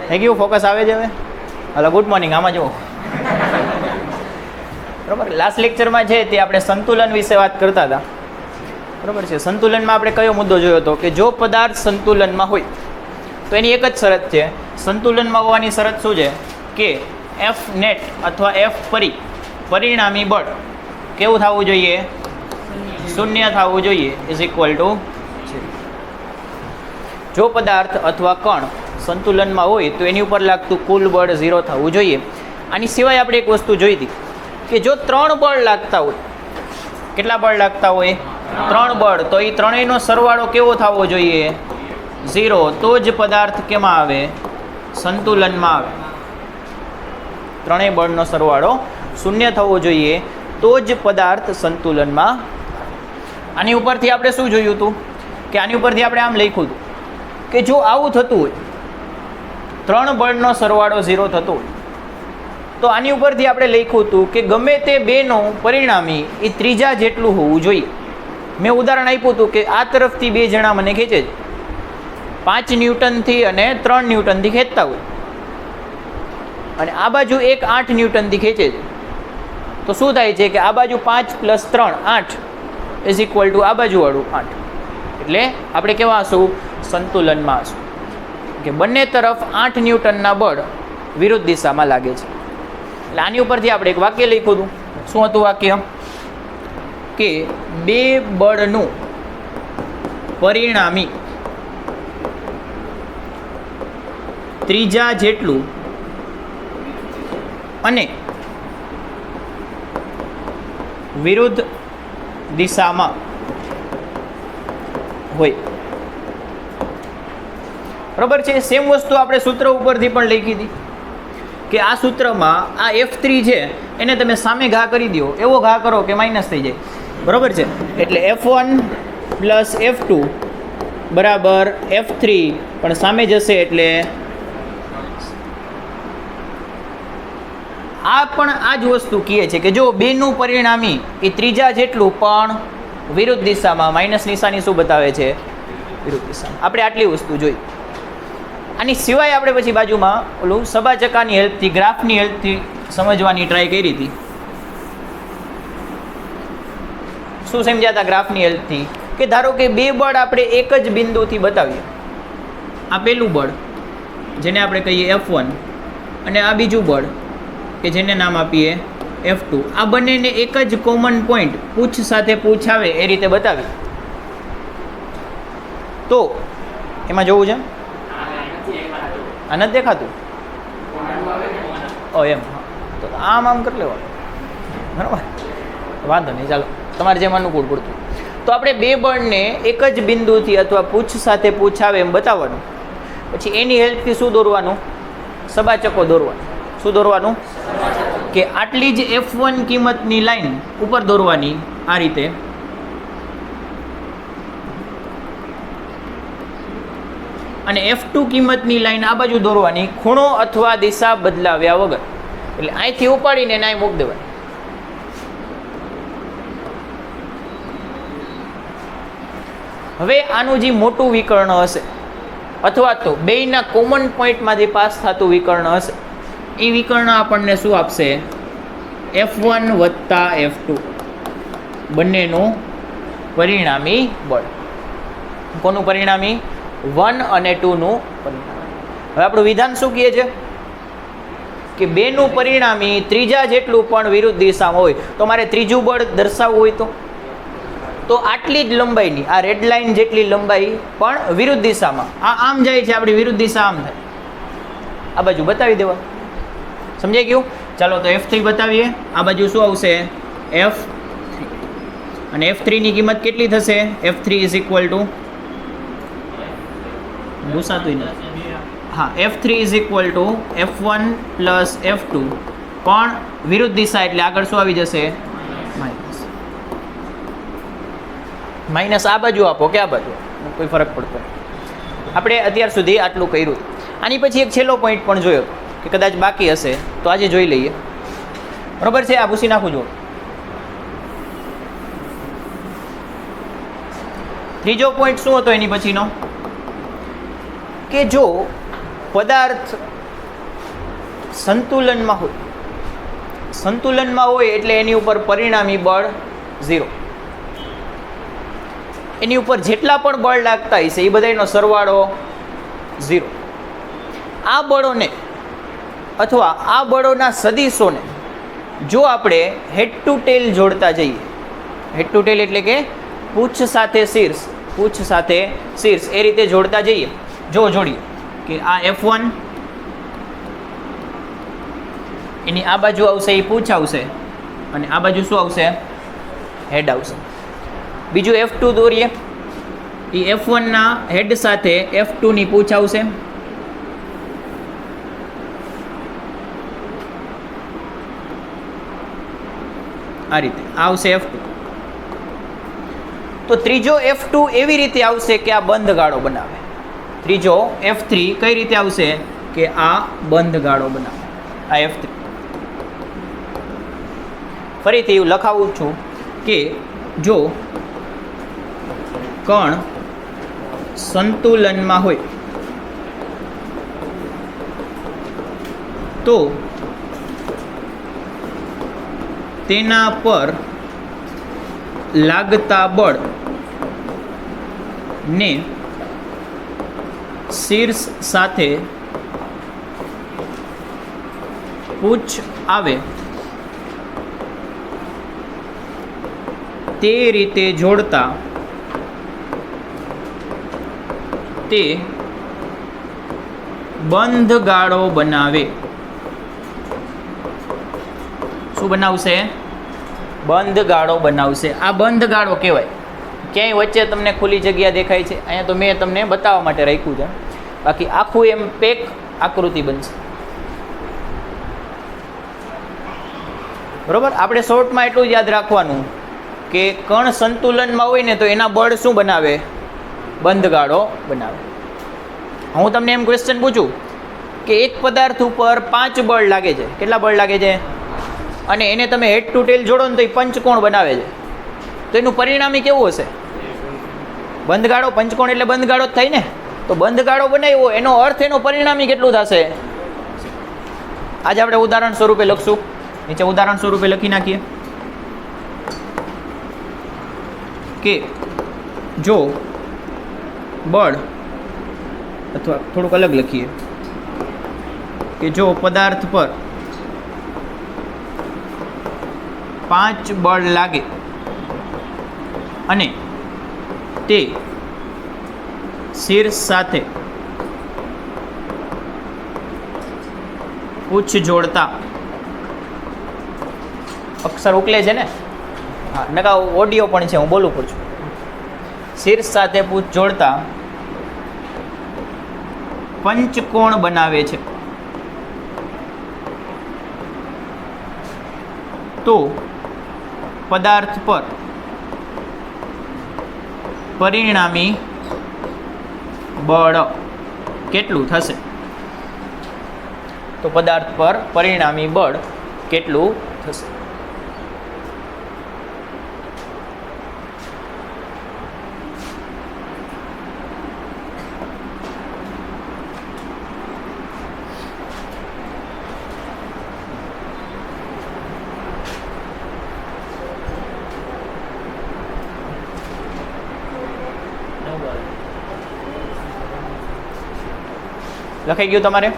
થઈ ગયું? ફોકસ આવે છે હવે? Hello, good morning. આમાં જુઓ, બરાબર. લાસ્ટ લેક્ચરમાં છે તે આપણે સંતુલન વિશે વાત કરતા હતા, બરાબર છે. સંતુલનમાં આપણે કયો મુદ્દો જોયો હતો કે જો પદાર્થ સંતુલનમાં હોય તો એની એક જ શરત છે. સંતુલનમાં હોવાની શરત શું છે કે એફ નેટ અથવા એફ પરિણામી બળ કેવું થવું જોઈએ? શૂન્ય થવું જોઈએ, ઇઝ ઇક્વલ ટુ. જો પદાર્થ અથવા કણ સંતુલનમાં હોય તો એની ઉપર લાગતું કુલ બળ 0 થવું જોઈએ. આની સિવાય આપણે એક વસ્તુ જોઈ હતી કે જો 3 બળ લાગતા હોય, કેટલા બળ લાગતા હોય? 3 બળ, તો એ ત્રણેયનો સરવાળો કેવો થવો જોઈએ? 0. તો જ પદાર્થ કેમાં આવે? સંતુલનમાં આવે. ત્રણેય બળનો સરવાળો 0 થવો જોઈએ તો જ પદાર્થ સંતુલનમાં. આની ઉપરથી આપણે શું જોયું હતું કે આની ઉપરથી આપણે આમ લખ્યું હતું કે જો આવું થતું હોય, 3 બળનો સરવાળો 0 થતો હોય, તો આની ઉપરથી આપણે લખ્યું હતું કે ગમે તે બેનું પરિણામી એ ત્રીજા જેટલું હોવું જોઈએ. મેં ઉદાહરણ આપ્યું હતું કે આ તરફથી 2 જણા મને ખેંચે છે, 5 ન્યૂટનથી અને 3 ન્યૂટનથી ખેંચતા હોય, અને આ બાજુ એક 8 ન્યૂટનથી ખેંચે છે, તો શું થાય છે કે આ બાજુ 5 + 3 8 ઇઝ ઇક્વલ ટુ આ બાજુવાળું 8. એટલે આપણે કેવા હશું? સંતુલનમાં હશું કે બંને તરફ 8 ન્યૂટનના બળ વિરુદ્ધ દિશામાં લાગે છે. એટલે આની ઉપરથી આપણે એક વાક્ય લખ્યું હતું. શું હતું વાક્ય? કે 2 બળનું પરિણામી ત્રીજા જેટલું અને વિરુદ્ધ દિશામાં હોય. બરાબર છે. સેમ વસ્તુ આપણે સૂત્ર ઉપરથી પણ લખી હતી કે આ સૂત્રમાં આ F3 છે એને તમે સામે ઘા કરી દો, એવો ઘા કરો કે માઇનસ થઈ જાય. બરાબર છે. એટલે F1 + F2 બરાબર F3 પણ સામે જશે એટલે આ પણ આ જ વસ્તુ કહે છે કે જો બેનું પરિણામી એ ત્રીજા જેટલું પણ વિરુદ્ધ દિશામાં, માઇનસ નિશાની શું બતાવે છે? વિરુદ્ધ દિશામાં. આપણે આટલી વસ્તુ જોઈ. આની સિવાય આપણે પછી બાજુમાં ઓલું સબાચકાની હેલ્પથી, ગ્રાફની હેલ્પથી સમજવાની ટ્રાય કરી હતી. શું સમજ્યા હતા ગ્રાફની હેલ્પથી? કે ધારો કે 2 બળ આપણે એક જ બિંદુથી બતાવીએ. આ પહેલું બળ જેને આપણે કહીએ F1 અને આ બીજું બળ કે જેને નામ આપીએ F2. આ બંનેને એક જ કોમન પોઈન્ટ પૂછ સાથે પૂછ આવે એ રીતે બતાવી, તો એમાં જોવું છે. આ નથી દેખાતું? ઓ એમ, તો આમ કરી લેવાનું. બરાબર, વાંધો નહીં, ચાલો તમારે જેમ અનુકૂળ પડતું. તો આપણે 2 બળને એક જ બિંદુથી અથવા પૂછ સાથે પૂછ આવે એમ બતાવવાનું. પછી એની હેલ્પથી શું દોરવાનું? સબાચકો દોરવાનું. શું દોરવાનું? કે આટલી જ F1 કિંમતની લાઈન ઉપર દોરવાની આ રીતે, અને F2 કિંમતની લાઈન આ બાજુ દોરવાની, ખૂણો અથવા દિશા બદલાવ્યા વગર. એટલે અહીંથી ઉપાડીને અહીં મૂકી દેવાની. હવે આનું જે મોટું વિકર્ણ હશે અથવા તો બેયના કોમન પોઈન્ટમાંથી પાસ થતું વિકર્ણ હશે, એ વિકર્ણ આપણને શું આપશે? F1 + F2 બંનેનું પરિણામી બળ. કોનું પરિણામી? 1 અને 2નું પરિણામી. હવે આપણું વિધાન શું કહે છે કે બેનું પરિણામી ત્રીજા જેટલું પણ વિરુદ્ધ દિશામાં હોય. તો મારે ત્રીજું બળ દર્શાવવું હોય તો આટલી જ લંબાઈની, આ રેડ લાઇન જેટલી લંબાઈ પણ વિરુદ્ધ દિશામાં, આ આમ જાય છે, આપણી વિરુદ્ધ દિશા આમ થાય, આ બાજુ બતાવી દેવા. સમજાઈ ગયું? ચાલો તો F3 બતાવીએ. આ બાજુ શું આવશે? F3. અને F3 ની કિંમત કેટલી થશે? F3 ઇઝ ઇક્વલ ટુ, ભૂસાતું નથી, હા, F3 is equal to F1 + F2 પણ વિરુદ્ધ દિશા એટલે આગળ શું આવી જશે? માઇનસ. માઇનસ આ બાજુ આપો કે આ બાજુ, કોઈ ફરક પડતો નહીં. આપણે અત્યાર સુધી આટલું કર્યું. આની પછી એક છેલ્લો પોઈન્ટ પણ જોયો કે કદાચ બાકી હશે તો આજે જોઈ લઈએ. બરોબર છે? આ ભૂસી નાખું જો. ત્રીજો પોઈન્ટ શું હતો એની પછીનો? કે જો પદાર્થ સંતુલનમાં હોય, સંતુલનમાં હોય એટલે એની ઉપર પરિણામી બળ 0. એની ઉપર જેટલા પણ બળ લાગતા હશે એ બધાનો સરવાળો 0. આ બળોને અથવા આ બળોના સદિશોને જો આપણે હેડ ટુ ટેલ જોડતા જઈએ, હેડ ટુ ટેલ એટલે કે પૂંછ સાથે શીર્ષ, પૂંછ સાથે શીર્ષ એ રીતે જોડતા જઈએ. જો જોડીએ કે આ F1 એની આ બાજુ આવશે એ પૂંછ આવશે અને આ બાજુ શું આવશે? હેડ આવશે. બીજું F2 દોરીએ, એ F1 ના હેડ સાથે F2 ની પૂંછ આવશે. આ રીતે આવશે F2. તો ત્રીજો F2 એવી રીતે આવશે કે આ બંધ ગાળો બનાવે. ત્રીજો F3 કઈ રીતે આવશે કે આ બંધ ગાળો બનાવે, આ F3. ફરીથી હું લખાવું છું કે જો કણ સંતુલનમાં હોય તો તેના પર લાગતા બળ ને શીર્ષ સાથે પૂંછ આવે તે રીતે જોડતા તે બંધ ગાળો બનાવે. શું બનાવશે? બંધ ગાળો બનાવશે. આ બંધ ગાળો કહેવાય. ક્યાંય વચ્ચે તમને ખુલ્લી જગ્યા દેખાય છે? અહીંયા તો મેં તમને બતાવવા માટે રાખ્યું છે, બાકી આખું એમ પેક આકૃતિ બનશે. બરોબર. આપણે શોર્ટમાં એટલું જ યાદ રાખવાનું કે કણ સંતુલનમાં હોય ને તો એના બળ શું બનાવે? બંધ ગાળો બનાવે. હું તમને એમ ક્વેશ્ચન પૂછું કે એક પદાર્થ ઉપર 5 બળ લાગે છે. કેટલા બળ લાગે છે? અને એને તમે હેડ ટુ ટેલ જોડો ને તો એ પંચકોણ બનાવે છે. તો એનું પરિણામી કેવું હશે? બંધ ગાળો. પંચકોણ એટલે બંધ ગાળો જ થાય ને. તો બંધ ગાળો બનાવ્યો એનો અર્થ એનો પરિણામી કેટલું થશે? આજે આપણે ઉદાહરણ સ્વરૂપે લખશું. નીચે ઉદાહરણ સ્વરૂપે લખી નાખીએ કે જો બળ, અથવા થોડુંક અલગ લખીએ કે જો પદાર્થ પર 5 બળ લાગે અને તે શીર્ષ સાથે પૂંછ જોડતા, અક્ષર ઉકલે છે ને? હા, નકા ઓડિયો પણ છે, હું બોલું પણ છું. શીર્ષ સાથે પૂંછ જોડતા પંચકોણ બનાવે છે તો પદાર્થ પર પરિણામી બળ કેટલું થશે? તો પદાર્થ પર પરિણામી બળ કેટલું થશે? લખાઈ ગયું તમારે?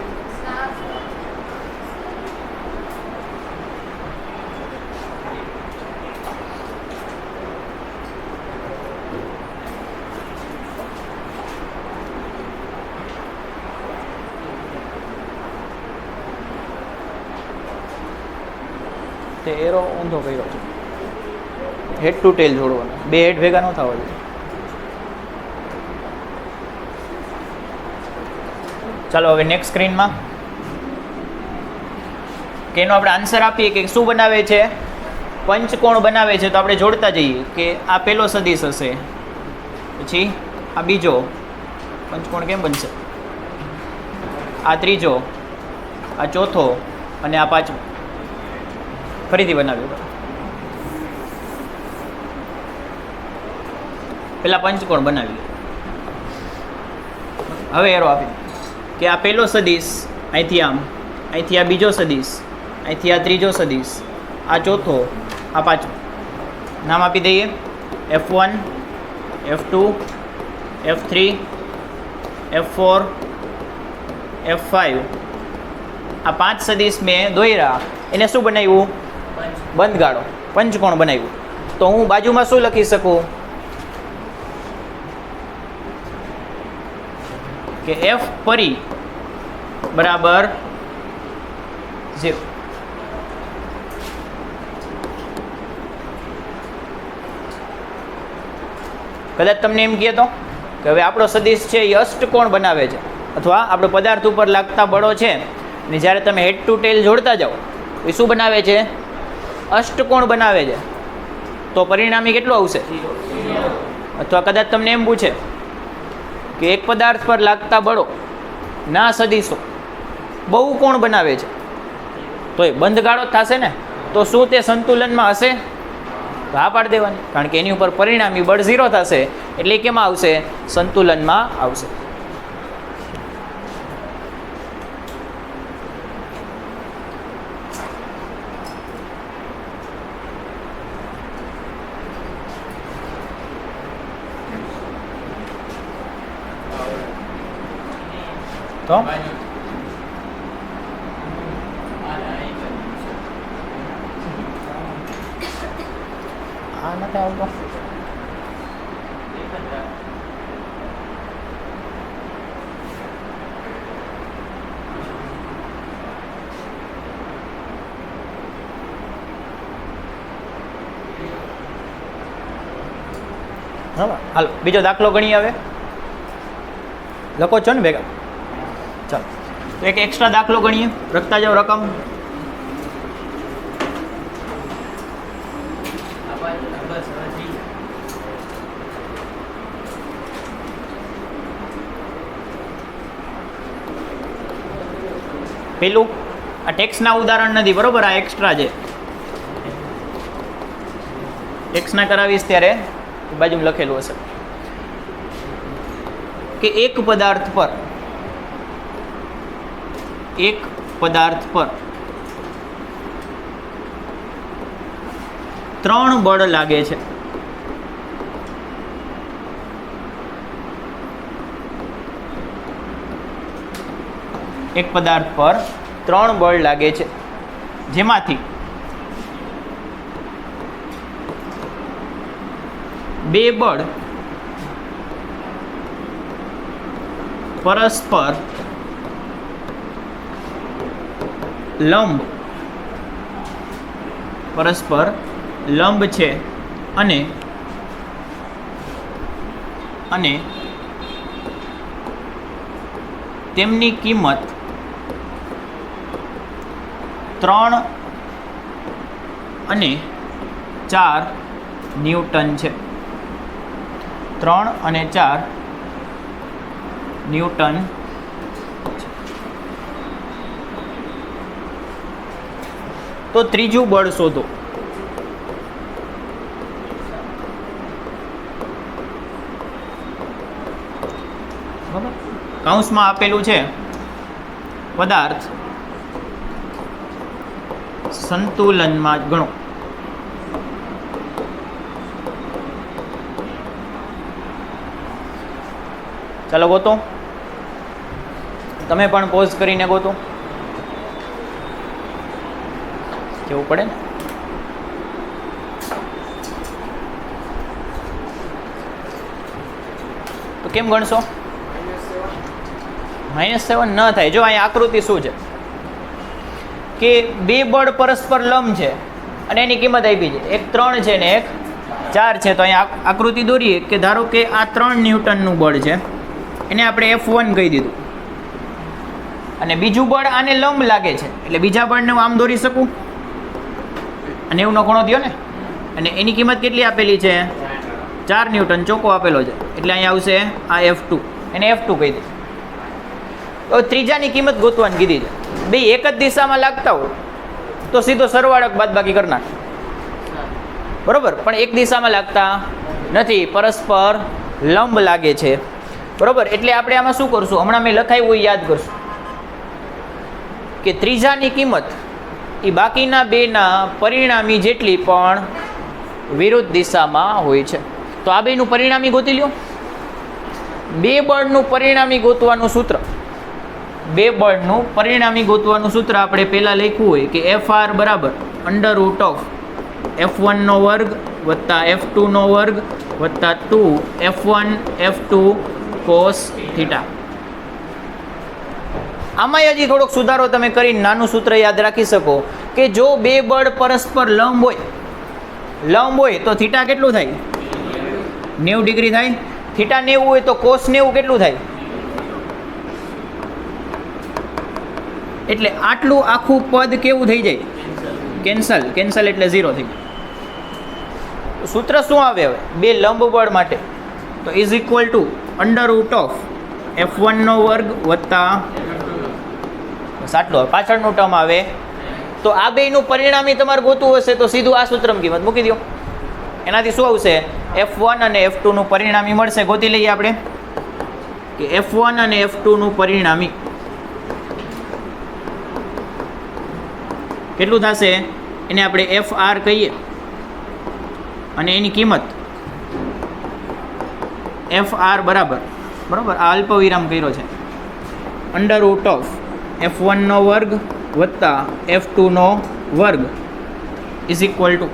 તે એરો ઊંધો કર્યો છે. હેડ ટુ ટેલ જોડવાનો, 2 હેડ ભેગા ન થવા જોઈએ. ચાલો હવે નેક્સ્ટ સ્ક્રીનમાં કે એનો આપણે આન્સર આપીએ કે શું બનાવે છે? પંચકોણ બનાવે છે. તો આપણે જોડતા જઈએ કે આ પહેલો સદિશ હશે, પછી આ બીજો પંચકોણ કેમ બનશે, આ ત્રીજો, આ ચોથો અને આ પાંચમો. ફરીથી બનાવ્યો. પેલા પંચકોણ બનાવી. હવે એરો આપી કે આ પહેલો સદિશ અહીંથી આમ, અહીંથી આ બીજો સદીશ, અહીંથી આ ત્રીજો સદીશ, આ ચોથો, આ પાંચમો. નામ આપી દઈએ F1, F2, F3, F4, F5. આ 5 સદીશ મેં દોર્યા, એને શું બનાવ્યું? બંધગાળો, પંચકોણ બનાવ્યું. તો હું બાજુમાં શું લખી શકું કે F પરી બરાબર 0. કદાચ તમને એમ કહેતો કે હવે આપણો સદીશ છે એ અષ્ટકોણ બનાવે છે, અથવા આપણો પદાર્થ ઉપર લાગતા બળો છે ને જ્યારે તમે હેડ ટુ ટેલ જોડતા જાઓ એ શું બનાવે છે? અષ્ટકોણ બનાવે છે. તો પરિણામી કેટલું આવશે? અથવા કદાચ તમને એમ પૂછે કે એક પદાર્થ પર લાગતા બળો ના સદીશો બહુકોણ બનાવે છે, તો એ બંધગાળો થશે ને. તો શું તે સંતુલનમાં હશે? તો હા પાડી દેવાની, કારણ કે એની ઉપર પરિણામી બળ 0 થશે, એટલે કેમાં આવશે? સંતુલનમાં આવશે. તો આ નથી આવતો. હાલો બીજો દાખલો ગણી. હવે લખો છો ને ભેગા? ચાલો તો એક એક્સ્ટ્રા દાખલો ગણીએ. લખતા જાઓ રકમ. પેલું આ ટેક્સના ઉદાહરણ નથી, બરોબર? આ એક્સ્ટ્રા છે. ટેક્સના કરાવીશ ત્યારે બાજુમાં લખેલું હશે કે એક પદાર્થ પર 3 બળ લાગે છે. એક પદાર્થ પર 3 બળ લાગે છે, જેમાંથી 2 બળ પરસ્પર લંબ છે અને તેમની કિંમત 3 અને 4 ન્યૂટન છે. 3 અને 4 ન્યૂટન. તો ત્રીજું બળ શોધો. બરાબર? કૌંસમાં આપેલું છે પદાર્થ સંતુલનમાં ગણો. ચાલો ગોતો. તમે પણ પોઝ કરીને ગોતો, કેવું પડે ને. તો કેમ ગણશો? -7 ન થાય. જો અહીંયા આકૃતિ શું છે કે 2 બળ પરસ્પર લંબ છે અને એની કિંમત આપી છે. એક 3 છે ને એક 4 છે. તો અહીંયા આકૃતિ દોરીએ કે ધારો કે આ 3 ન્યૂટનનું બળ છે, એને આપણે F1 કહી દીધું, અને બીજું બળ આને લંબ લાગે છે, એટલે બીજા બળને હું આમ દોરી શકું. અને 90નો ખૂણો થયો ને, અને એની કિંમત કેટલી આપેલી છે? 4 ન્યૂટન ચોખ્ખો આપેલો છે, એટલે અહીંયા આવશે આ F2, એને F2 કહી દે. તો ત્રીજાની કિંમત ગોતવાની કીધી છે. બે એક જ દિશામાં લાગતા હોય તો સીધો સરવાળક બાદબાકી કરી નાખ, બરોબર? પણ એક દિશામાં લાગતા નથી, પરસ્પર લંબ લાગે છે, બરોબર? એટલે આપણે આમાં શું કરશું? હમણાં મેં લખાયું હોય યાદ કરશું. કે ત્રીજાની કિંમત એ બાકીના બેના પરિણામી જેટલી પણ વિરુદ્ધ દિશામાં હોય છે. તો આ બેનું પરિણામી ગોતી લ્યો. બે બળનું પરિણામી ગોતવાનું સૂત્ર, બે બળનું પરિણામી ગોતવાનું સૂત્ર આપણે પહેલાં લખ્યું હોય કે FR બરાબર √F1 નો વર્ગ વત્તા F2 નો વર્ગ વત્તા 2 F1 F2 cos થીટા. આમાં હજી થોડોક સુધારો તમે કરીને નાનું સૂત્ર યાદ રાખી શકો કે જો બે બળ પરસ્પર લંબ હોય તો થીટા કેટલું થાય? 90 ડિગ્રી થાય. થીટા 90 હોય તો કોસ 90 કેટલું થાય? એટલે આટલું આખું પદ કેવું થઈ જાય? કેન્સલ એટલે 0 થઈ જાય. સૂત્ર શું આવે હવે બે લંબ બળ માટે? તો ઇઝ ઇક્વલ ટુ √F1 નો વર્ગ વત્તા આટલો પાછળનું ટર્મ આવે. તો આ બેનું પરિણામી તમારે ગોતવું હશે તો સીધું આ સૂત્રમાં કિંમત મૂકી દો. એનાથી શું આવશે? F1 અને F2 નું પરિણામી મળશે. ગોતી લઈએ આપણે કે F1 અને F2 નું પરિણામી કેટલું થશે? એને આપણે FR કહીએ અને એની કિંમત FR બરાબર આ અલ્પ વિરામ કર્યો છે √F1 નો વર્ગ વત્તા F2 નો વર્ગ ઇઝ ઇક્વલ ટુ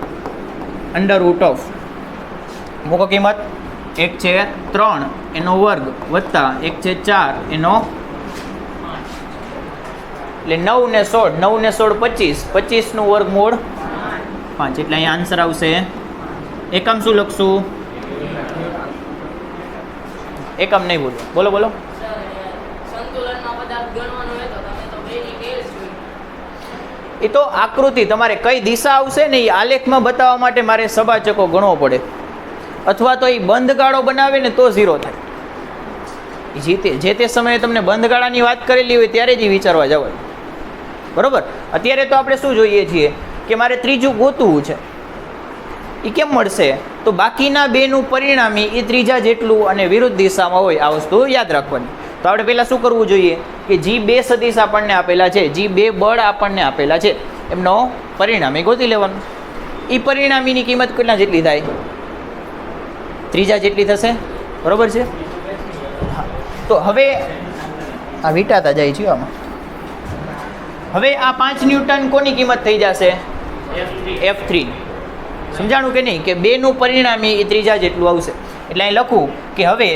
મૂકો કિંમત 1/3 એનો વર્ગ વત્તા 1/4 એનો એટલે 9 ને 16 25 નું વર્ગમૂળ 5 એટલે અહીંયા આન્સર આવશે. એકમ શું લખશું? એકમ નહીં બોલો બોલો. એ તો આકૃતિ તમારે કઈ દિશા આવશે ને એ આલેખમાં બતાવવા માટે મારે સબાચકો ગણવો પડે, અથવા તો એ બંધગાળો બનાવે ને તો 0 થાય. જે તે સમયે તમને બંધગાળાની વાત કરેલી હોય ત્યારે જ વિચારવા જવાય. બરોબર. અત્યારે તો આપણે શું જોઈએ છીએ કે મારે ત્રીજું ગોતવું છે. એ કેમ મળશે? તો બાકીના બેનું પરિણામી એ ત્રીજા જેટલું અને વિરુદ્ધ દિશામાં હોય. આ વસ્તુ યાદ રાખવાની. તો આપણે પહેલાં શું કરવું જોઈએ કે જે બે સદિશ આપણને આપેલા છે, જે બે બળ આપણને આપેલા છે, એમનો પરિણામી ગોતી લેવાનું. એ પરિણામીની કિંમત કેટલા જેટલી થાય? ત્રીજા જેટલી થશે. બરોબર છે. તો હવે આ વીટાતા જાય છે આમાં. હવે આ 5 ન્યૂટન કોની કિંમત થઈ જશે? F3. સમજાણું કે નહીં? કે બેનું પરિણામી એ ત્રીજા જેટલું આવશે. એટલે અહીં લખું કે હવે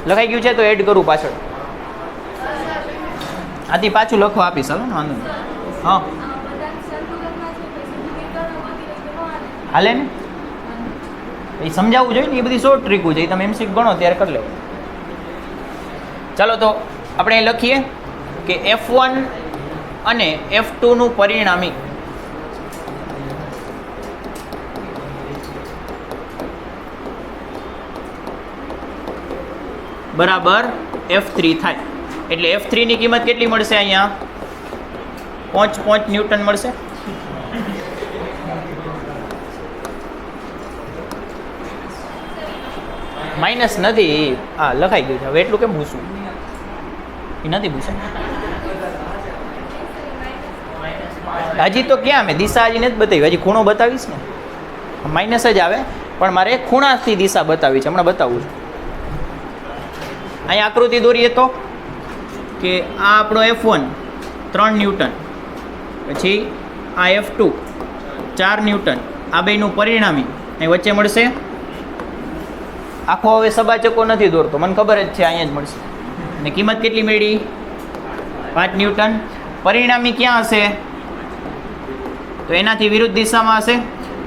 લખાઈ ગયું છે તો એડ કરું પાછળ. આથી પાછું લખવા આપીશ. હાલો ને વાંધો નહીં. હા હાલે ને એ સમજાવવું જોઈએ ને. એ બધી શોર્ટ ટ્રીકું છે. તમે એમસીક ગણો ત્યારે કરી લો. ચાલો તો આપણે લખીએ કે F1 અને F2 નું પરિણામી બરાબર F3 થાય. એટલે F3 ની કિંમત કેટલી મળશે? અહીંયા 5 ન્યૂટન મળશે. માઇનસ નથી. હા લખાઈ ગયું છે. હવે એટલું કેમ ભૂસું? એ નથી ભૂસે. હજી તો ક્યાં મેં દિશા હજી નથી બતાવી. હજી ખૂણો બતાવીશ ને. માઇનસ જ આવે પણ મારે ખૂણાથી દિશા બતાવી છે. હમણાં બતાવું છું. અહીંયા આકૃતિ દોરીએ તો કે આ આપણો F1 3 ન્યૂટન, પછી આ F2 4 ન્યૂટન, આ બેનું પરિણામી અહીં વચ્ચે મળશે. આખો હવે સબાચકો નથી દોરતો, મને ખબર જ છે અહીંયા જ મળશે. અને કિંમત કેટલી મળી? 5 ન્યૂટન. પરિણામી ક્યાં હશે? તો એનાથી વિરુદ્ધ દિશામાં હશે.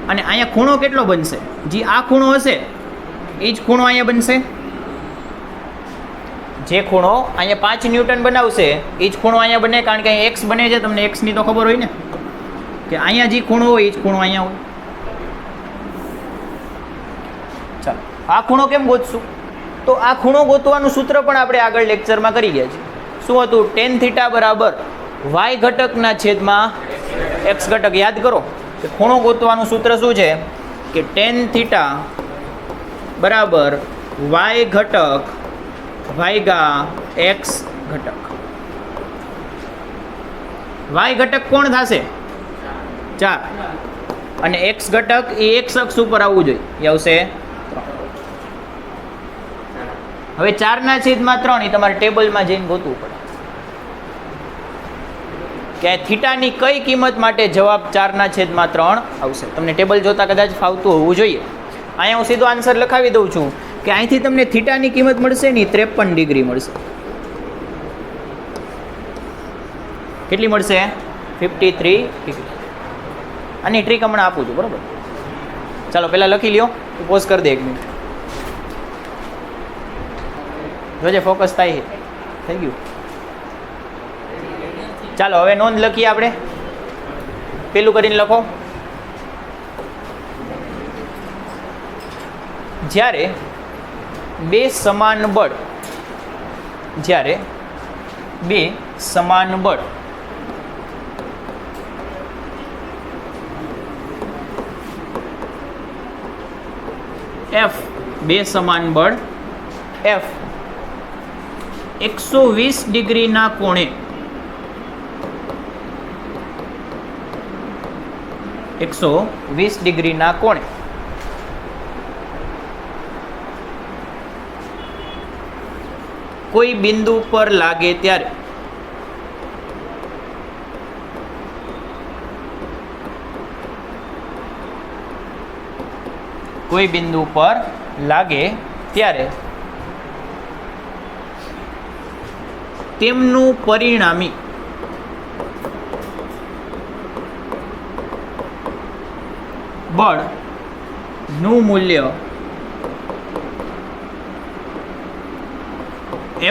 અને અહીંયા ખૂણો કેટલો બનશે? જે આ ખૂણો હશે એ જ ખૂણો અહીંયા બનશે. જે ખૂણો અહીંયા 5 ન્યૂટન બનાવશે એ જ ખૂણો અહીંયા બને, કારણ કે અહીંયા x બને છે. તમને x ની તો ખબર હોય ને કે અહીંયા જે ખૂણો હોય એ જ ખૂણો અહીંયા હોય. ચાલો આ ખૂણો કેમ ગોતશું? તો આ ખૂણો ગોતવાનું સૂત્ર પણ આપણે આગળ લેક્ચરમાં કરી ગયા છે. શું હતું? tan થીટા બરાબર y ઘટકના છેદમાં x ઘટક. યાદ કરો કે ખૂણો ગોતવાનું સૂત્ર શું છે કે tan થીટા બરાબર y ઘટક ભાગ્યા x ઘટક. વાય ઘટક કોણ થશે? 4. અને એક્સ ઘટક એ એક્સ અક્ષ ઉપર આવવું જોઈએ, એ આવશે 3. હવે 4/3 એ તમારે ટેબલમાં જઈને ગોતવું પડે કે થીટાની કઈ કિંમત માટે જવાબ 4/3 આવશે. તમને ટેબલ જોતા કદાચ ફાવતું હોવું જોઈએ. અહીંયા હું સીધો આન્સર લખાવી દઉં છું કે અહીંથી તમને થીટાની કિંમત મળશે ને 53 ડિગ્રી મળશે. કેટલી મળશે? 53 ડિગ્રી. આની ટ્રીક હમણાં આપું છું, બરાબર? ચાલો પહેલાં લખી લ્યો, પોઝ કરી દે 1 મિનિટ. જોજે ફોકસ થાય છે. થઈ ગયું. ચાલો હવે નોંધ લખીએ આપણે. પેલું કરીને લખો. જ્યારે બે સમાન બળ F, બે સમાન બળ F 120 ડિગ્રીના કોણે 120 ડિગ્રીના કોણે કોઈ બિંદુ પર લાગે ત્યારે તેમનું પરિણામી બળનું મૂલ્ય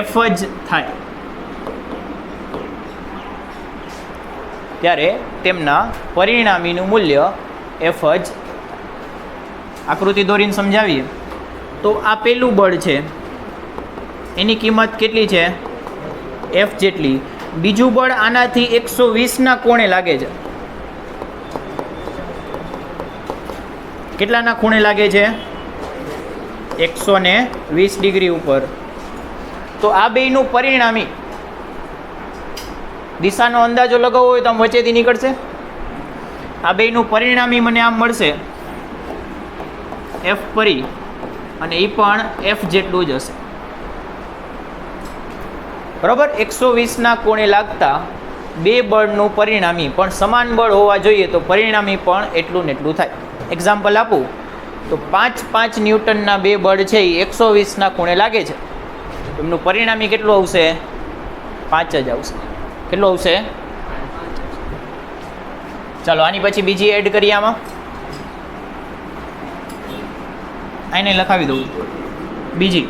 F જ થાય. ત્યારે તેમના પરિણામીનું મૂલ્ય F જ. આકૃતિ દોરીને સમજાવીએ તો આ પેલું બળ છે, એની કિંમત કેટલી છે? F જેટલી. બીજું બળ આનાથી 120ના કોણે લાગે છે. કેટલાના ખૂણે લાગે છે? 120 ડિગ્રી ઉપર. તો આ બેયનું પરિણામી દિશાનો અંદાજો લગાવવો હોય તો આમ વચ્ચેથી નીકળશે. આ બેયનું પરિણામી મને આમ મળશે F પરી, અને એ પણ F જેટલું જ હશે, બરાબર? 120ના કોણે લાગતા બે બળનું પરિણામી પણ સમાન બળ હોવા જોઈએ, તો પરિણામી પણ એટલું ને એટલું થાય. એક્ઝામ્પલ આપું તો 5 ન્યૂટનના બે બળ છે એ 120ના ખૂણે લાગે છે, એમનું પરિણામી કેટલું આવશે? 5 જ આવશે. કેટલું આવશે? ચાલો આની પછી બીજી એડ કરીએ. આમાં આને લખાવી દઉં બીજી,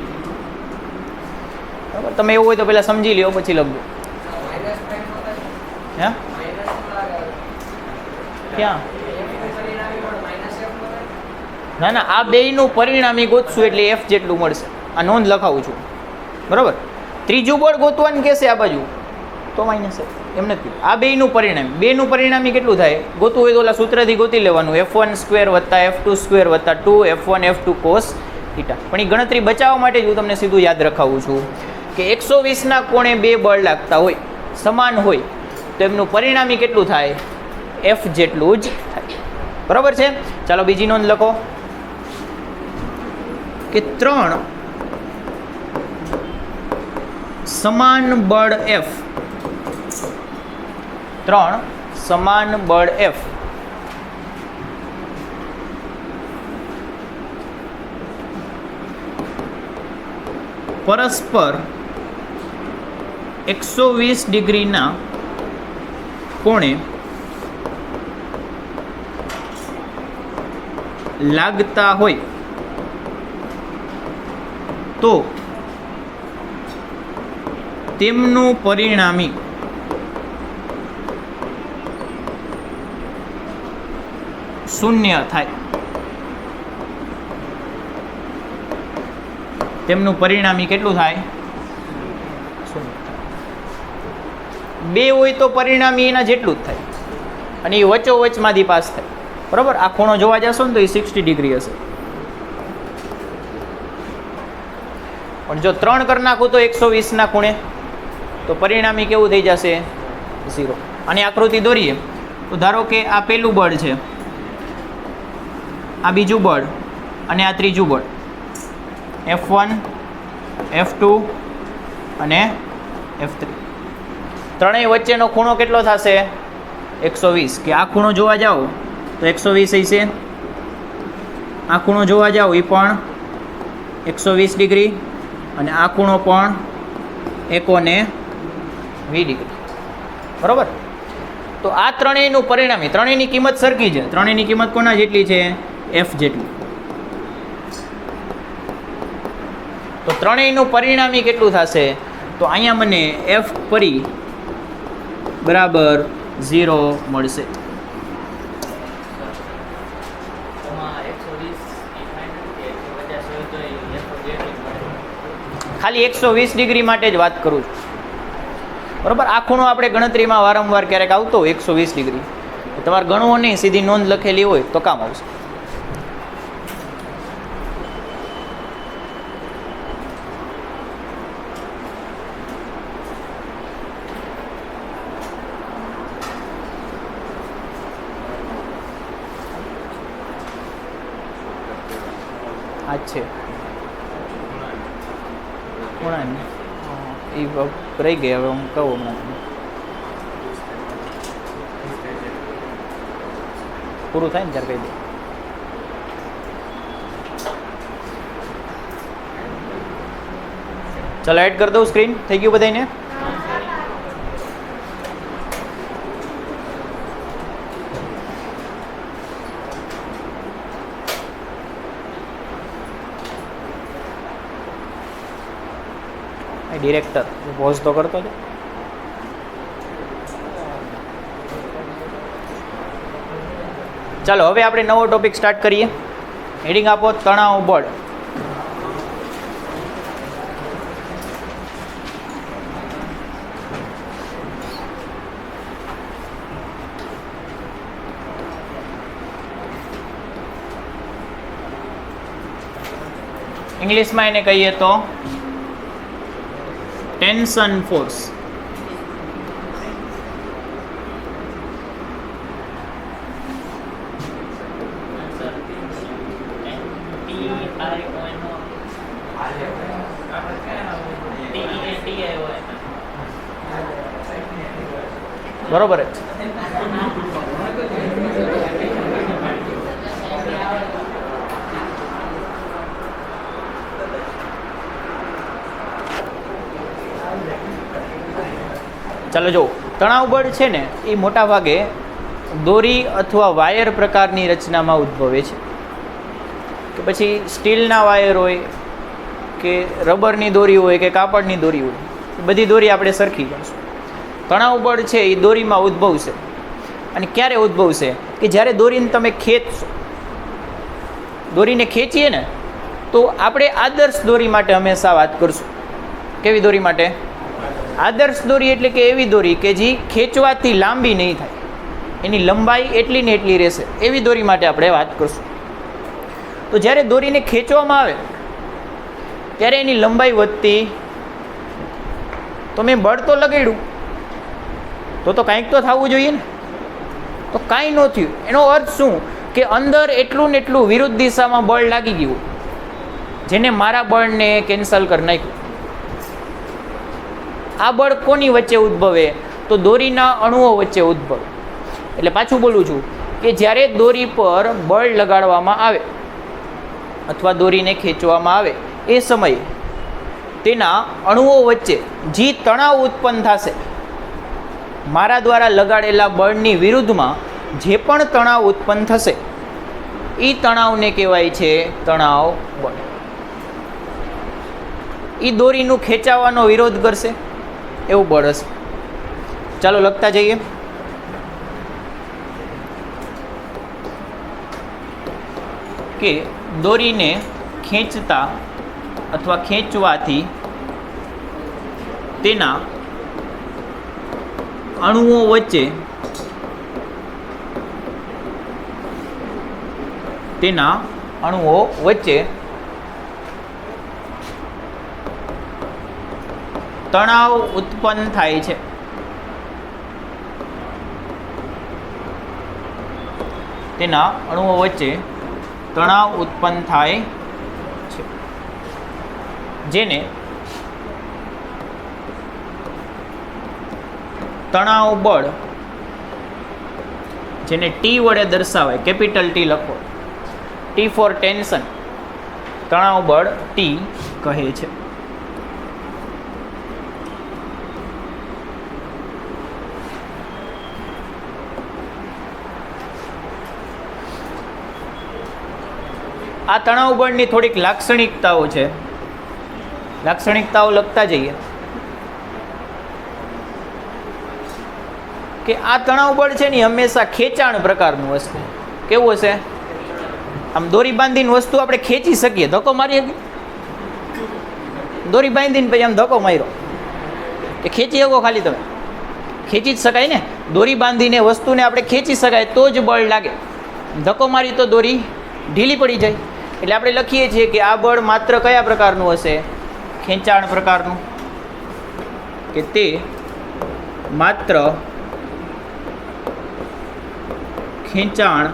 બરાબર? તમે એવું હોય તો પહેલાં સમજી લ્યો પછી લખજો. હે ક્યાં? ના, આ બેયનું પરિણામી ગોતશું એટલે F જેટલું મળશે. આ નોંધ લખાવું છું, બરાબર? ત્રીજું બળ ગોતવાનું કહેશે આ બાજુ તો માઇનસ એમ નથી. આ બેયનું પરિણામી કેટલું થાય ગોતવું હોય તો ઓલા સૂત્રથી ગોતી લેવાનું, F1² + F2² + 2 F1 F2 cos θ. પણ એ ગણતરી બચાવવા માટે જ હું તમને સીધું યાદ રખાવું છું કે 120ના કોણે બે બળ લાગતા હોય, સમાન હોય, તો એમનું પરિણામી કેટલું થાય? F જેટલું જ થાય, બરાબર છે? ચાલો બીજી નોંધ લખો કે 3 સમાન બળ F, 3 સમાન બળ F પરસ્પર 120 ડિગ્રીના કોણે લાગતા હોય તો તેમનું પરિણામી શૂન્ય થાય. તેમનું પરિણામી કેટલું થાય? બે હોય તો પરિણામી એના જેટલું જ થાય, અને એ વચ્ચોવચમાંથી પાસ થાય, બરાબર? આ ખૂણો જોવા જશો ને તો એ 60 ડિગ્રી હશે. પણ જો 3 કરી નાખું તો 120ના ખૂણે, તો પરિણામી કેવું થઈ જશે? 0. આની આકૃતિ દોરીએ તો ધારો કે આ પહેલું બળ છે, આ બીજું બળ અને આ ત્રીજું બળ, F1 F2 અને F3. ત્રણેય વચ્ચેનો ખૂણો કેટલો થશે? 120. કે આ ખૂણો જોવા જાઓ તો 120 હશે, આ ખૂણો જોવા જાઓ એ પણ 120 ડિગ્રી અને આ ખૂણો પણ 120 ડિગ્રી. બરાબર? તો આ ત્રણેયનું પરિણામી, ત્રણેયની કિંમત સરખી છે. ત્રણેયની કિંમત કોના જેટલી છે? F જેટલી. તો ત્રણેયનું પરિણામી કેટલું થશે? તો અહીંયા મને F પરી બરાબર 0 મળશે. ખાલી 120 ડિગ્રી માટે જ વાત કરું છું. બરાબર? આ ખૂણો આપણે ગણતરીમાં વારંવાર ક્યારેક આવતો હોય 120 ડિગ્રી, તમારે ગણવો નહીં, સીધી નોંધ લખેલી હોય તો કામ આવશે. આ છે એ રહી ગઈ. હવે હું કહું હમણાં પૂરું થાય ને ત્યારે કહી દે. ચાલો એડ કરી દઉં. સ્ક્રીન થઈ ગયું બધાને? ડિરેક્ટર પોઝ તો કરતો છે. ચાલો હવે આપણે નવો ટોપિક સ્ટાર્ટ કરીએ. હેડિંગ આપો તણાવ બળ. ઇંગ્લિશમાં એને કહીએ તો ટેન્શન ફોર્સ. બરોબર જ. ચાલો જો, તણાવ બળ છે ને એ મોટા ભાગે દોરી અથવા વાયર પ્રકારની રચનામાં ઉદ્ભવે છે, કે પછી સ્ટીલના વાયર હોય કે રબરની દોરી હોય કે કાપડની દોરી હોય, બધી દોરી આપણે સરખી ગણશું. તણાવ બળ છે એ દોરીમાં ઉદ્ભવશે. અને ક્યારે ઉદ્ભવશે? કે જ્યારે દોરીને તમે ખેંચશો. દોરીને ખેંચીએ ને તો આપણે આદર્શ દોરી માટે હંમેશા વાત કરશું. કેવી દોરી માટે? આદર્શ દોરી એટલે કે એવી દોરી કે જે ખેંચવાથી લાંબી નહીં થાય, એની લંબાઈ એટલી ને એટલી રહેશે, એવી દોરી માટે આપણે વાત કરશું. તો જ્યારે દોરીને ખેંચવામાં આવે ત્યારે એની લંબાઈ વધતી, તો મેં બળ તો લગાડ્યું તો કાંઈક તો થવું જોઈએ ને. તો કાંઈ ન થયું. એનો અર્થ શું? કે અંદર એટલું ને એટલું વિરુદ્ધ દિશામાં બળ લાગી ગયું, જેને મારા બળને કેન્સલ કરી નાખ્યું. આ બળ કોની વચ્ચે ઉદ્ભવે? તો દોરીના અણુઓ વચ્ચે ઉદ્ભવે. એટલે પાછું બોલું છું કે જ્યારે દોરી પર બળ લગાડવામાં આવે અથવા દોરીને ખેંચવામાં આવે એ સમયે તેના અણુઓ વચ્ચે જે તણાવ ઉત્પન્ન થશે, મારા દ્વારા લગાડેલા બળની વિરુદ્ધમાં જે પણ તણાવ ઉત્પન્ન થશે એ તણાવને કહેવાય છે તણાવ બળ. એ દોરીનું ખેંચાવાનો વિરોધ કરશે એવું બળ હશે. ચાલો લખતા જઈએ. કે દોરીને ખેંચતા અથવા ખેંચવાથી તેના અણુઓ વચ્ચે તણાવ ઉત્પન્ન થાય છે. તેના અણુઓ વચ્ચે તણાવ ઉત્પન્ન થાય છે, જેને તણાવ બળ, જેને ટી વડે દર્શાવાય, કેપિટલ ટી લખો, ટી ફોર ટેન્શન, તણાવ બળ ટી કહે છે. આ તણાવ બળની થોડીક લાક્ષણિકતાઓ છે, લાક્ષણિકતાઓ લખતા જઈએ કે આ તણાવ બળ છે ને હંમેશા ખેંચાણ પ્રકારનું હશે. કેવું હશે? આમ દોરી બાંધીને વસ્તુ આપણે ખેંચી શકીએ, ધક્કો મારી શકીએ, દોરી બાંધીને પછી આમ ધક્કો માર્યો કે ખેંચી શકો, ખાલી તમે ખેંચી જ શકાય ને, દોરી બાંધીને વસ્તુને આપણે ખેંચી શકાય તો જ બળ લાગે, ધક્કો મારી તો દોરી ઢીલી પડી જાય. એટલે આપણે લખીએ છીએ કે આ બળ માત્ર કયા પ્રકારનું હશે? ખેંચાણ પ્રકારનું, કે તે માત્ર ખેંચાણ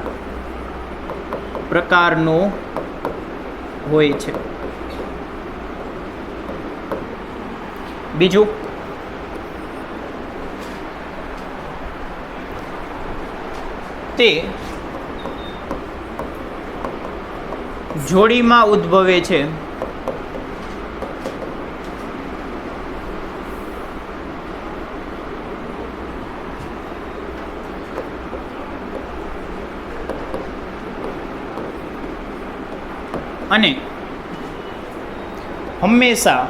પ્રકારનું હોય છે. બીજું, તે જોડીમાં ઉદ્ભવે છે અને હંમેશા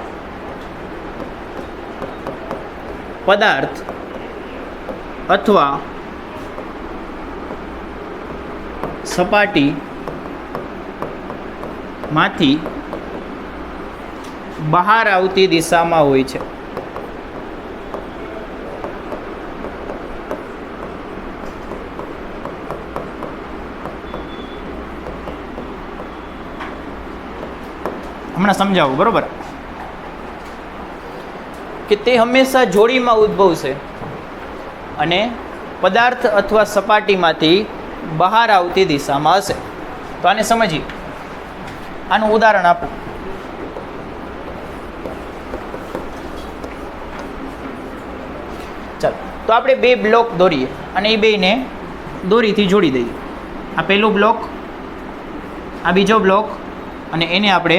પદાર્થ અથવા સપાટી માંથી બહાર આવતી દિશામાં હોય છે. હમણાં સમજાવું, બરોબર? કે તે હંમેશા જોડીમાં ઉદ્ભવશે અને પદાર્થ અથવા સપાટીમાંથી બહાર આવતી દિશામાં હશે. તો આને સમજીએ. આનું ઉદાહરણ આપું. ચાલો, તો આપણે બે બ્લોક દોરીએ અને એ બેને દોરીથી જોડી દઈએ. આ પહેલો બ્લોક, આ બીજો બ્લોક, અને એને આપણે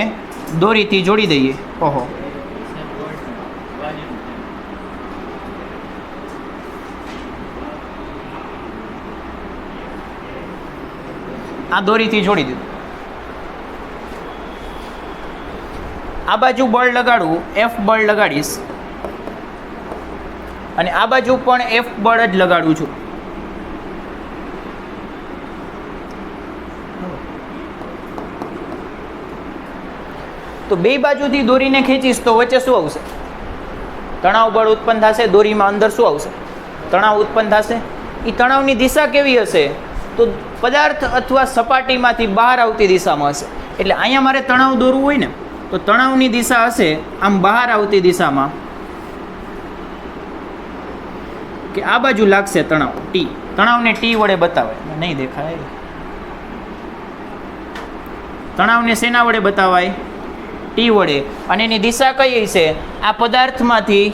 દોરીથી જોડી દઈએ. ઓહો, આ દોરીથી જોડી દીધું. આ બાજુ બળ લગાડવું, એફ બળ લગાડીશ, અને આ બાજુ પણ એફ બળ જ લગાડું છું. તો બે બાજુથી દોરીને ખેંચીશ તો વચ્ચે શું આવશે? તણાવ બળ ઉત્પન્ન થશે. દોરીમાં અંદર શું આવશે? તણાવ ઉત્પન્ન થશે. એ તણાવની દિશા કેવી હશે? તો પદાર્થ અથવા સપાટીમાંથી બહાર આવતી દિશામાં હશે. એટલે અહીંયા મારે તણાવ દોરવું હોય ને, તો તણાવની દિશા હશે આમ બહાર આવતી દિશામાં, કે આ બાજુ લાગશે તણાવ ટી. તણાવને ટી વડે બતાવાય, નહીં દેખાય. તણાવને શેના વડે બતાવાય? ટી વડે. અને એની દિશા કઈ છે? આ પદાર્થમાંથી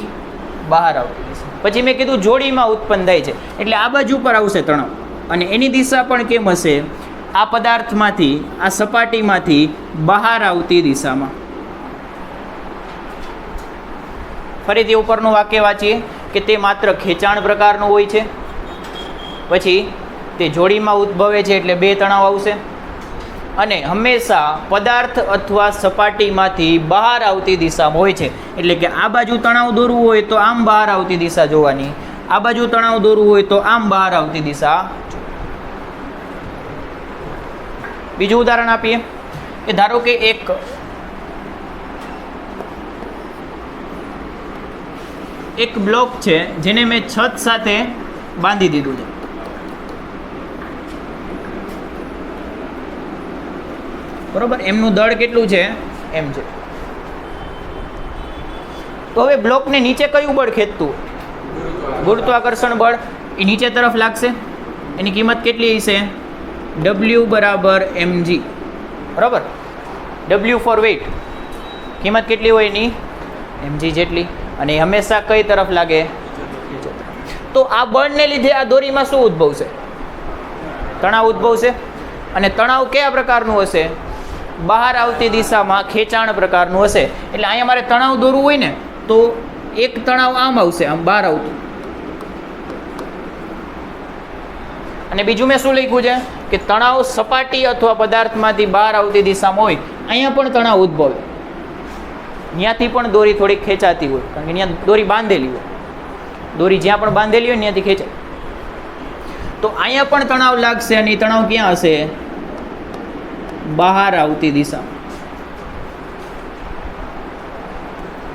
બહાર આવતી દિશા. પછી મેં કીધું જોડીમાં ઉત્પન્ન થાય છે, એટલે આ બાજુ પર આવશે તણાવ, અને એની દિશા પણ કેમ હશે? આ પદાર્થમાંથી, આ સપાટીમાંથી બહાર આવતી દિશામાં. ફરીથી ઉપરનું વાક્ય વાંચીએ કે તે માત્ર ખેંચાણ પ્રકારનું હોય છે. પછી તે જોડીમાં ઉદ્ભવે છે, એટલે બે તણાવ આવશે, અને હંમેશા પદાર્થ અથવા સપાટીમાંથી બહાર આવતી દિશામાં હોય છે. એટલે કે આ બાજુ તણાવ દોરવું હોય તો આમ બહાર આવતી દિશા જોવાની, આ બાજુ તણાવ દોરવું હોય તો આમ બહાર આવતી દિશા. બીજું ઉદાહરણ આપીએ કે ધારો કે એક બ્લોક છે જેને મેં છત સાથે બાંધી દીધું છે. બરોબર? એમનું દળ કેટલું છે? એમ છે. તો હવે બ્લોકને નીચે કયું બળ ખેંચતું? ગુરુત્વાકર્ષણ બળ. એ નીચે તરફ લાગશે. એની કિંમત કેટલી હશે? ડબલ્યુ બરાબર mg, બરાબર. ડબલ્યુ ફોર વેઇટ, કિંમત કેટલી હોય એની? mg જેટલી. અને હંમેશા કઈ તરફ લાગે? તો આ બળને લીધે આ દોરીમાં શું ઉદ્ભવશે? તણાવ ઉદ્ભવશે. અને તણાવ કયા પ્રકારનું હશે? બહાર આવતી દિશામાં ખેંચાણ પ્રકારનું હશે. એટલે અહીંયા મારે તણાવ દોરવું હોય ને તો એક તણાવ આમ આવશે, આમ બહાર આવતું. અને બીજું મેં શું લખ્યું છે કે તણાવ સપાટી અથવા પદાર્થમાંથી બહાર આવતી દિશામાં હોય. અહીંયા પણ તણાવ ઉદ્ભવે, ત્યાંથી પણ દોરી થોડીક ખેંચાતી હોય, કારણ કે ત્યાં દોરી બાંધેલી હોય. દોરી જ્યાં પણ બાંધેલી હોય ત્યાંથી ખેંચાય. તો અહીંયા પણ તણાવ લાગશે અને તણાવ ક્યાં હશે? બહાર આવતી દિશા.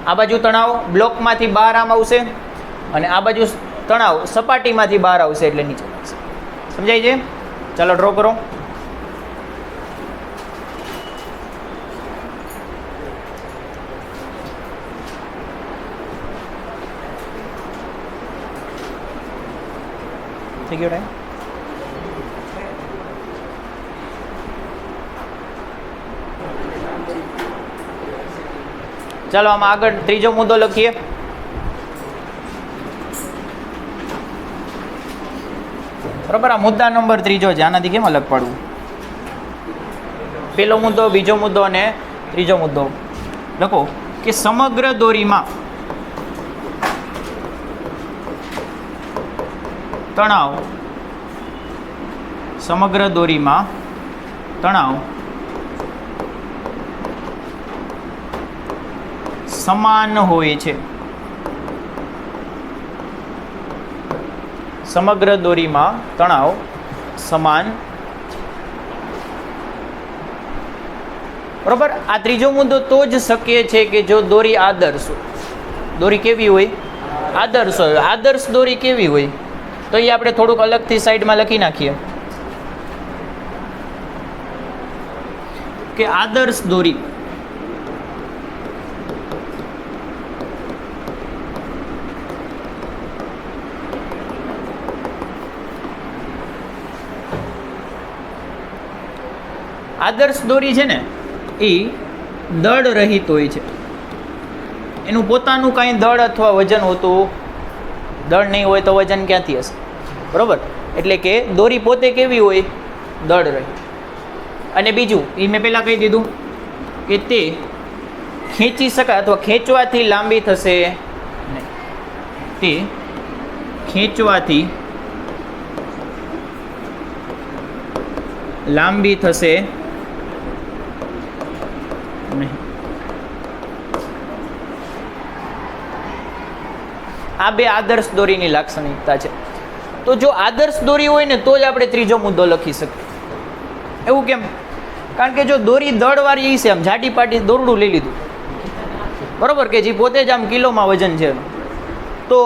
આ બાજુ તણાવ બ્લોકમાંથી બહાર આમ આવશે અને આ બાજુ તણાવ સપાટીમાંથી બહાર આવશે એટલે નીચે આવશે. સમજાય છે? ચાલો ડ્રો કરો. થઈ ગયો ટાઈમ? ચાલો આમાં આગળ ત્રીજો મુદ્દો લખીએ. બરાબર, આ મુદ્દા નંબર ત્રીજો છે. આનાથી કેમ અલગ પાડવું? પેલો મુદ્દો, બીજો મુદ્દો અને ત્રીજો મુદ્દો લખો કે સમગ્ર દોરીમાં તણાવ, સમગ્ર દોરીમાં તણાવ સમાન હોય છે. સમગ્ર દોરીમાં તણાવ સમાન. બરોબર. આ ત્રીજો મુદ્દો તો જ શક્ય છે કે જો દોરી આદર્શ હોય. દોરી કેવી હોય? આદર્શ હોય. આદર્શ દોરી કેવી હોય? તો એ આપણે થોડુંક અલગથી સાઈડમાં લખી નાખીએ કે આદર્શ દોરી આદર્શ દોરી છે ને એ દળ રહિત હોય છે. એનું પોતાનું કાંઈ દળ અથવા વજન હોતું, દળ નહીં હોય તો વજન ક્યાંથી હશે? બરાબર. એટલે કે દોરી પોતે કેવી હોય? દળ રહિત. અને બીજું એ મેં પહેલાં કહી દીધું કે તે ખેંચી શકાય અથવા ખેંચવાથી લાંબી થશે નહીં. તે ખેંચવાથી લાંબી થશે નહીં. આ બે આદર્શ દોરીની લાક્ષણિકતા છે. તો જો આદર્શ દોરી હોય ને તો જ આપણે ત્રીજો મુદ્દો લખી શકીએ. એવું કેમ? કારણ કે જો દોરી દળવાળી છે, આમ જાડી પાટી દોરડું લઈ લીધું, બરોબર, કે જે પોતે જ આમ કિલોમાં વજન છે, તો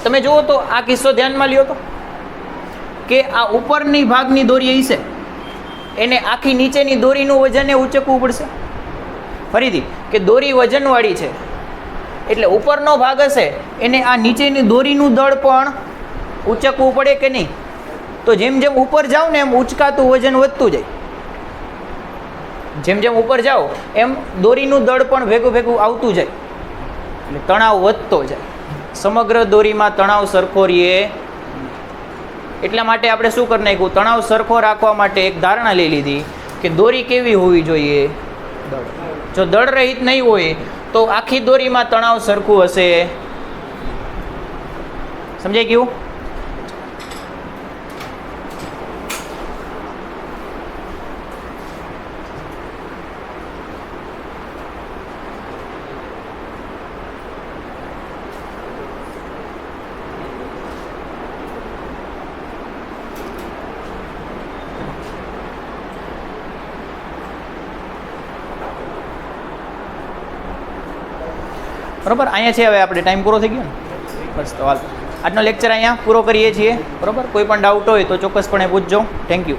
તમે જુઓ તો આ કિસ્સો ધ્યાનમાં લ્યો તો કે આ ઉપરની ભાગની દોરી છે એને આખી નીચેની દોરીનું વજન એ ઉંચકવું પડશે. ફરીથી કે દોરી વજનવાળી છે એટલે ઉપરનો ભાગ હશે એને આ નીચેની દોરીનું દળ પણ ઉંચકવું પડે કે નહીં? તો જેમ જેમ ઉપર જાઓ ને એમ ઉંચકાતું વજન વધતું જાય. જેમ જેમ ઉપર જાઓ એમ દોરીનું દળ પણ ભેગું ભેગું આવતું જાય એટલે તણાવ વધતો જાય. સમગ્ર દોરીમાં તણાવ સરખો રહે. એટલા માટે આપણે શું કરી નાખ્યું? તણાવ સરખો રાખવા માટે એક ધારણા લઈ લીધી કે દોરી કેવી હોવી જોઈએ? દળ. જો દળ રહિત નહીં હોય તો આખી દોરીમાં તણાવ સરખું હશે. સમજાઈ ગયું? બરાબર. અહીંયા છે હવે આપણે ટાઈમ પૂરો થઈ ગયો ને? બસ તો હાલ આજનો લેક્ચર અહીંયા પૂરો કરીએ છીએ. બરાબર. કોઈ પણ ડાઉટ હોય તો ચોક્કસપણે પૂછજો. Thank you.